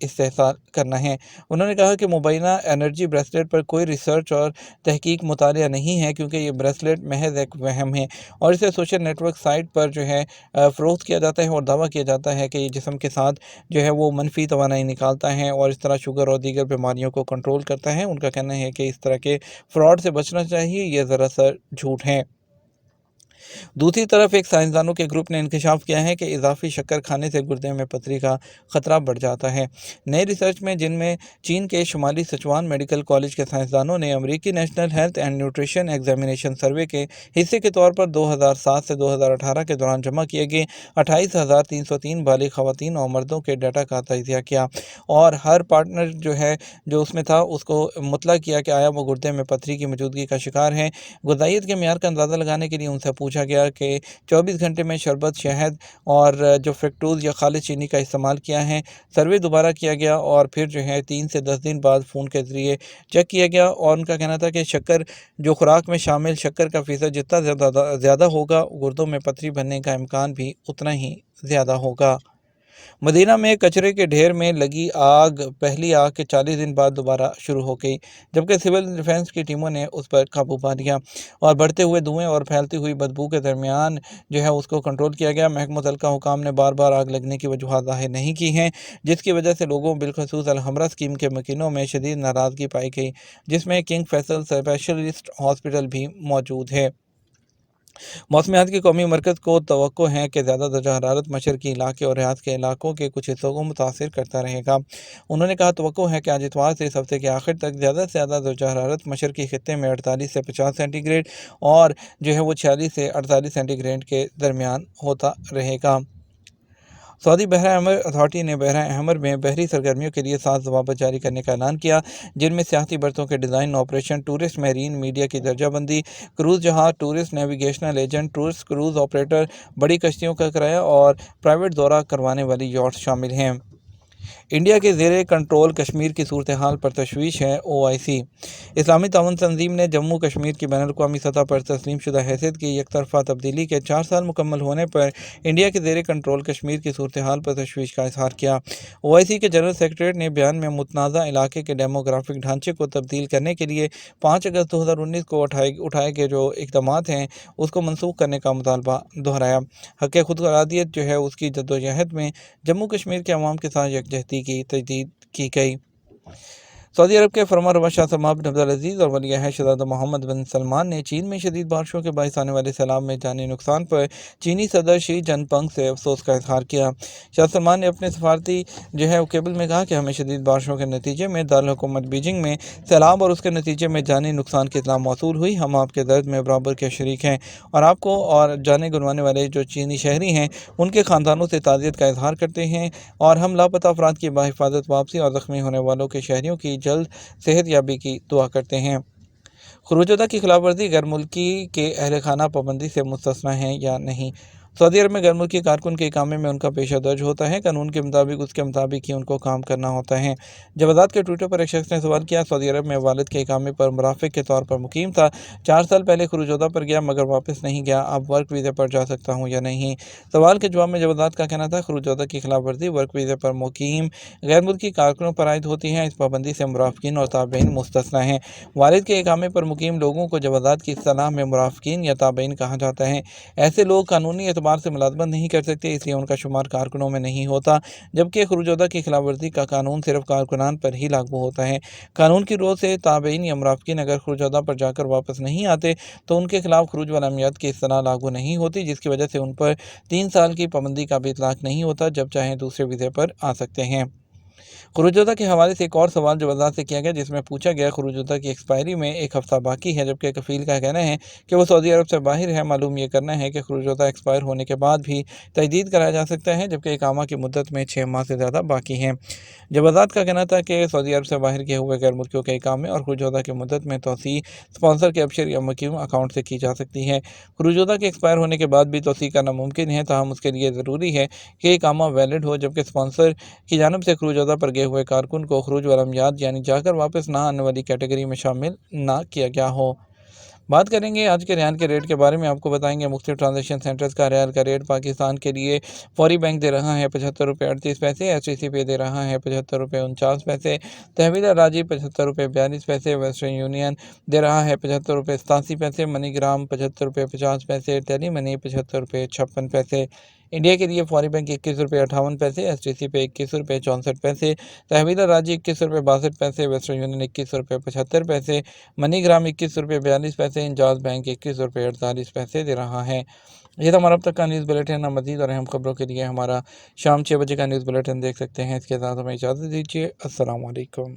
استحصال کرنا ہے۔ انہوں نے کہا کہ مبینہ انرجی بریسلیٹ پر کوئی ریسرچ اور تحقیق مطالعہ نہیں ہے، کیونکہ یہ بریسلیٹ محض ایک وہم ہے اور اسے سوشل نیٹ ورک سائٹ پر فروخت کیا جاتا ہے اور دعویٰ کیا جاتا ہے کہ یہ جسم کے ساتھ وہ منفی توانائی نکالتا ہے اور اس طرح شوگر اور دیگر بیماریوں کو کنٹرول کرتا ہے۔ ان کا کہنا ہے کہ اس طرح کے فراڈ سے بچنا چاہیے، یہ دراصل جھوٹ ہے۔ دوسری طرف ایک سائنسدانوں کے گروپ نے انکشاف کیا ہے کہ اضافی شکر کھانے سے گردے میں پتھری کا خطرہ بڑھ جاتا ہے۔ نئے ریسرچ میں، جن میں چین کے شمالی سچوان میڈیکل کالج کے سائنسدانوں نے امریکی national health and nutrition examination survey کے حصے کے طور پر 2007 سے 2018 کے دوران جمع کیے گئے 28,303 بالغ خواتین اور مردوں کے ڈیٹا کا تجزیہ کیا اور ہر پارٹنر جو اس میں تھا اس کو مطلع کیا کہ آیا وہ گردے میں پتھری کی موجودگی کا شکار ہے۔ غذائیت کے معیار کا اندازہ لگانے کے لیے ان سے پوچھا گیا کہ 24 گھنٹے میں شربت، شہد اور فرکٹوز یا خالص چینی کا استعمال کیا ہے۔ سروے دوبارہ کیا گیا اور پھر 3 سے 10 دن بعد فون کے ذریعے چیک کیا گیا اور ان کا کہنا تھا کہ شکر خوراک میں شامل شکر کا فیصد جتنا زیادہ ہوگا، گردوں میں پتھری بننے کا امکان بھی اتنا ہی زیادہ ہوگا۔ مدینہ میں کچرے کے ڈھیر میں لگی پہلی آگ کے 40 دن بعد دوبارہ شروع ہو گئی، جبکہ سول ڈیفنس کی ٹیموں نے اس پر قابو پا لیا اور بڑھتے ہوئے دھوئیں اور پھیلتی ہوئی بدبو کے درمیان اس کو کنٹرول کیا گیا۔ محکمہ متعلقہ حکام نے بار بار آگ لگنے کی وجوہات ظاہر نہیں کی ہیں، جس کی وجہ سے لوگوں بالخصوص الحمرا اسکیم کے مکینوں میں شدید ناراضگی پائی گئی، جس میں کنگ فیصل اسپیشلسٹ ہاسپٹل بھی موجود ہے۔ موسمیات کے قومی مرکز کو توقع ہے کہ زیادہ درجہ حرارت مشرقی علاقے اور ریاض کے علاقوں کے کچھ حصوں کو متاثر کرتا رہے گا۔ انہوں نے کہا توقع ہے کہ آج اتوار سے اس ہفتے کے آخر تک زیادہ سے زیادہ درجہ حرارت مشرقی خطے میں 48 سے 50 سینٹی گریڈ اور 46 سے 48 سینٹی گریڈ کے درمیان ہوتا رہے گا۔ سعودی بحرہ احمر اتھارٹی نے بحرہ احمر میں بحری سرگرمیوں کے لیے 7 ضوابط جاری کرنے کا اعلان کیا، جن میں سیاحتی برتوں کے design, operation, tourist marine media کی درجہ بندی، کروز جہاز، tourist navigational agent, tourist cruise operator, بڑی کشتیوں کا کرایہ اور پرائیویٹ دورہ کروانے والی یاٹس شامل ہیں۔ انڈیا کے زیر کنٹرول کشمیر کی صورتحال پر تشویش ہے۔ OIC اسلامی تعاون تنظیم نے جموں کشمیر کی بین الاقوامی سطح پر تسلیم شدہ حیثیت کی یک طرفہ تبدیلی کے 4 سال مکمل ہونے پر انڈیا کے زیر کنٹرول کشمیر کی صورتحال پر تشویش کا اظہار کیا۔ OIC کے جنرل سیکریٹریٹ نے بیان میں متنازع علاقے کے ڈیموگرافک ڈھانچے کو تبدیل کرنے کے لیے 5 اگست 2019 کو اٹھائے گئے جو اقدامات ہیں اس کو منسوخ کرنے کا مطالبہ دہرایا۔ حق خود ارادیت اس کی جدوجہد میں جموں کشمیر کے عوام کے ساتھ یکجہتی کی تجدید کی گئی۔ سعودی عرب کے فرمانروا شاہ سلمان بن عبدالعزیز اور ولی عہد شہزادہ محمد بن سلمان نے چین میں شدید بارشوں کے باعث آنے والے سیلاب میں جانی نقصان پر چینی صدر شی جن پنگ سے افسوس کا اظہار کیا۔ شاہ سلمان نے اپنے سفارتی کیبل میں کہا کہ ہمیں شدید بارشوں کے نتیجے میں دارالحکومت بیجنگ میں سیلاب اور اس کے نتیجے میں جانی نقصان کی اطلاع موصول ہوئی۔ ہم آپ کے درد میں برابر کے شریک ہیں اور آپ کو اور جانے گنوانے والے جو چینی شہری ہیں ان کے خاندانوں سے تعزیت کا اظہار کرتے ہیں اور ہم لاپتہ افراد کی بحفاظت واپسی اور زخمی ہونے والوں کے شہریوں کی جلد صحت یابی کی دعا کرتے ہیں۔ خروج وطن کی خلاف ورزی غیر ملکی کے اہل خانہ پابندی سے مستثنی ہے یا نہیں؟ سعودی عرب میں غیر ملکی کارکن کے اقامے میں ان کا پیشہ درج ہوتا ہے۔ قانون کے مطابق اس کے مطابق ہی ان کو کام کرنا ہوتا ہے۔ جب آزاد کے ٹویٹر پر ایک شخص نے سوال کیا، سعودی عرب میں والد کے اقامے پر مرافق کے طور پر مقیم تھا، 4 سال پہلے خروج وطن پر گیا مگر واپس نہیں گیا، اب ورک ویزے پر جا سکتا ہوں یا نہیں؟ سوال کے جواب میں جب آزاد کا کہنا تھا خروج وطن کی خلاف ورزی ورک ویزے پر مقیم غیر ملکی کارکنوں پر عائد ہوتی ہے، اس پابندی سے مرافقین اور تابعین مستثنی ہیں۔ والد کے اقامے پر مقیم لوگوں کو جب آزاد کی اصطلاح میں مرافقین یا تابعین کہا جاتا ہے۔ ایسے لوگ قانونی اعتبار سے ملازمت نہیں کر سکتے، اس لیے ان کا شمار کارکنوں میں نہیں ہوتا، جبکہ خروج وطن کی خلاف ورزی کا قانون صرف کارکنان پر ہی لاگو ہوتا ہے۔ قانون کی روح سے تابعین یا مرافقین اگر خروج وطن پر جا کر واپس نہیں آتے تو ان کے خلاف خروج والعمیت کی اصطلاح لاگو نہیں ہوتی، جس کی وجہ سے ان پر 3 سال کی پابندی کا بھی اطلاق نہیں ہوتا، جب چاہیں دوسرے ویزے پر آ سکتے ہیں۔ خروج وطن کے حوالے سے ایک اور سوال جو وزارت سے کیا گیا جس میں پوچھا گیا خروج وطن کی ایکسپائری میں 1 ہفتہ باقی ہے، جبکہ کفیل کا کہنا ہے کہ وہ سعودی عرب سے باہر ہے۔ معلوم یہ کرنا ہے کہ خروج وطن ایکسپائر ہونے کے بعد بھی تجدید کرایا جا سکتا ہے، جبکہ اقامہ کی مدت میں 6 ماہ سے زیادہ باقی ہیں۔ جب آزاد کا کہنا تھا کہ سعودی عرب سے باہر کیے ہوئے غیر ملکیوں کے اقامے اور خروج وطن کی مدت میں توسیع اسپانسر کے ابشر یا مقیم اکاؤنٹ سے کی جا سکتی ہے۔ خروج وطن کے ایکسپائر ہونے کے بعد بھی توسیع کرنا ممکن ہے، تاہم اس کے لیے ضروری ہے کہ اقامہ ویلڈ ہو، جبکہ اسپانسر کی جانب سے خروج وطن پر گئے ہوئے کارکن کو خروج والعمیت یعنی جا کر واپس نہ آنے والی کیٹیگری میں شامل نہ کیا گیا ہو۔ بات کریں گے آج کے ریال کے ریٹ کے بارے میں، آپ کو بتائیں گے مختلف ٹرانزیکشن سینٹرز کا ریال کا ریٹ پاکستان کے لیے فوری بینک دے رہا ہے 75 روپے 38 پیسے، ایس ٹی سی پہ دے رہا ہے 75 روپے 49 پیسے، تحویل راجی 75 روپے 42 پیسے، ویسٹرن یونین دے رہا ہے 75 روپے 87 پیسے، منی گرام 75 روپے 50 پیسے، ٹیلی منی 75 روپے 56 پیسے۔ انڈیا کے لیے فوری بینک 21 روپے 58 پیسے، ایس ٹی سی پہ 21 روپے 64 پیسے، تحویل راجی 21 روپے 62 پیسے، ویسٹرن یونین 21 روپے 75 پیسے، منی گرام 21 روپے 42 پیسے، انجاز بینک 21 روپے 48 پیسے دے رہا ہے۔ یہ تھا ہمارا اب تک کا نیوز بلیٹن۔ مزید اور اہم خبروں کے لیے ہمارا شام 6 بجے کا نیوز بلیٹن دیکھ سکتے ہیں۔ اس کے ساتھ ہمیں اجازت دیجیے۔ السلام علیکم۔